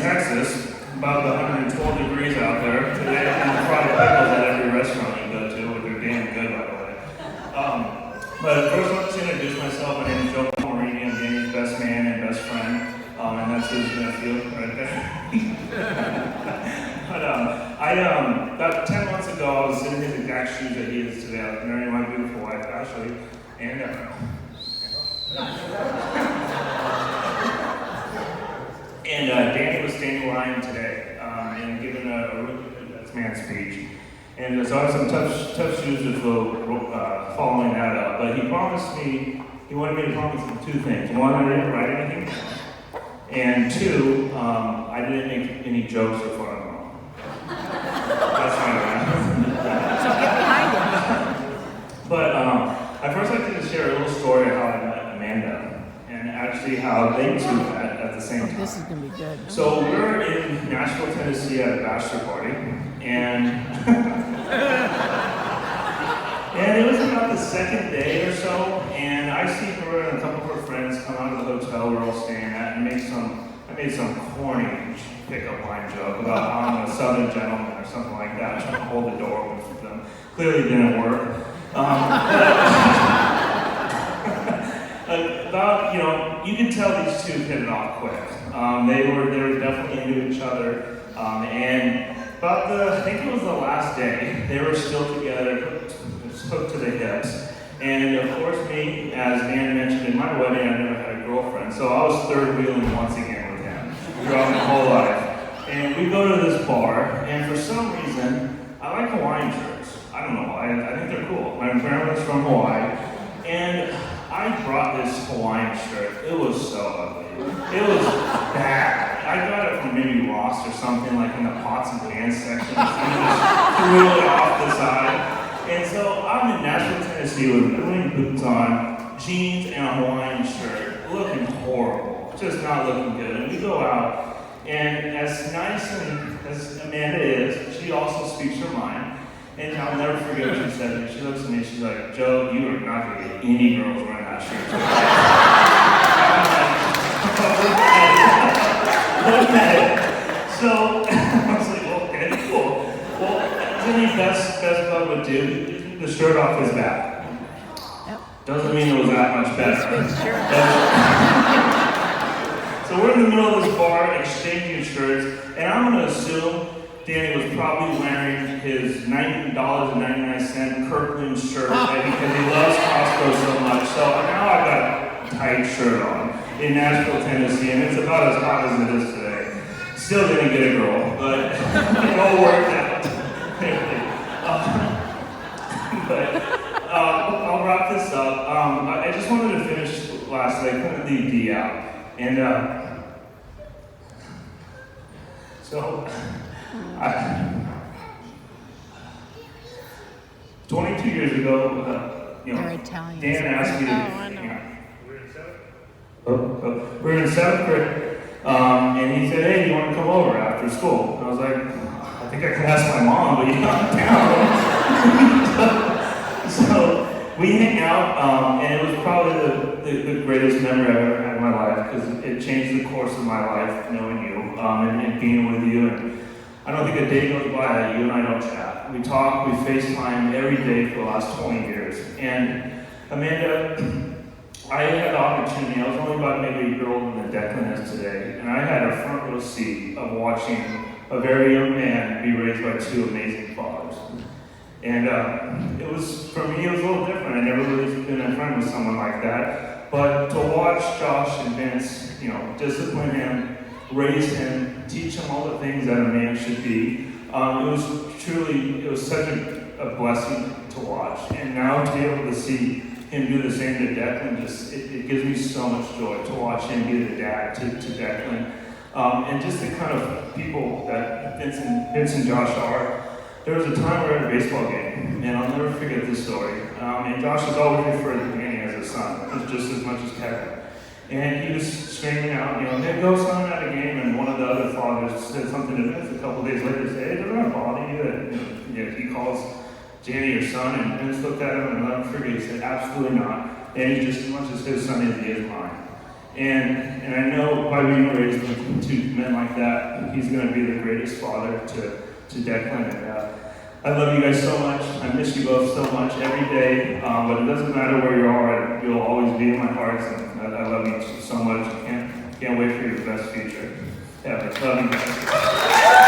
Texas, about the 112 degrees out there. Today, and fried pickles at every restaurant you go to, which are damn good, by the way. But first, I'll just introduce myself. My name is Joe Marini. I'm Danny's best man and best friend, and that's his nephew right there. But about 10 months ago, I was in his exact shoes that he is today. I was marrying my beautiful wife, Ashley, and Danny was standing where I am today and giving a really good best man speech. And so I had some tough shoes to fill following that up. But he promised me, he wanted me to promise him two things. One, I didn't write anything down. And two, I didn't make any jokes or fun of him. That's fine. So get behind him. But I'd first like to just share a little story of how I met Amanda and actually how they two met at the same time. This is going to be good. So we're in Nashville, Tennessee at a bachelor party, and and it was about the second day or so, and I see her and a couple of her friends come out of the hotel we're all staying at and I made some corny pickup line joke about how I'm a southern gentleman or something like that, trying to hold the door open for them. Clearly didn't work. You could tell these two hit it off quick. They were definitely into each other, and I think it was the last day, they were still together, hooked to the hips. And of course me, as Dan mentioned in my wedding, I never had a girlfriend, so I was third wheeling once again with him throughout my whole life. And we go to this bar, and for some reason, I like Hawaiian shirts. I don't know why, I think they're cool. My family's from Hawaii, and I brought this Hawaiian shirt. It was so ugly. It was bad. I got it from maybe Ross or something, like in the pots and pans section. And just threw it off the side. And so I'm in Nashville, Tennessee with winter boots on, jeans, and a Hawaiian shirt, looking horrible, just not looking good. And we go out, and as nice as Amanda is, she also speaks her mind. And I'll never forget what she said to me. She looks at me, she's like, "Joe, you are not going to get any girls wearing that shirt today." Okay. So I was like, okay, cool. Well, as any best bud would do, he took the shirt off his back. Yep. Doesn't mean it was that much better. Sure. So we're in the middle of this bar exchanging shirts, and I'm going to assume Danny was probably wearing his $90.99 Kirkland shirt because he loves Costco so much. So now I've got a tight shirt on in Nashville, Tennessee, and it's about as hot as it is today. Still didn't get a girl, but it all worked out. I'll wrap this up. I just wanted to finish lastly. I put the D out. And so 22 years ago, They're Italian. Dan asked me to. I know. We're in seventh grade, and he said, "Hey, do you want to come over after school?" And I was like, "I think I can ask my mom, but you're not in town." So we hang out, and it was probably the greatest memory I've ever had in my life because it changed the course of my life, knowing you and being with you. And I don't think a day goes by that you and I don't chat. We talk, we FaceTime every day for the last 20 years. And Amanda, I had the opportunity, I was only about maybe a year older than Declan is today, and I had a front row seat of watching a very young man be raised by two amazing fathers. And it was, for me, it was a little different. I never really been a friend with someone like that. But to watch Josh and Vince, discipline him, raise him, teach him all the things that a man should be, it was such a blessing to watch. And now to be able to see him do the same to Declan, it gives me so much joy to watch him be the dad to Declan. And just the kind of people that Vince and Josh are. There was a time we were at a baseball game, and I'll never forget this story. And Josh has always referred to Danny as his son, just as much as Kevin. And he was screaming out, "Hey, go son at a game," and one of the other fathers said something to Vince a couple days later, said, "Hey, doesn't that bother you that he calls Danny your son?" And Vince looked at him and let him forget. He said, "Absolutely not. Danny's just as much as his son is, he is mine." And I know by being raised with two men like that, he's going to be the greatest father to Declan. And I love you guys so much. I miss you both so much every day. But it doesn't matter where you are. You'll always be in my heart. And I love you so much. Can't wait for your best future. Yeah, love you guys.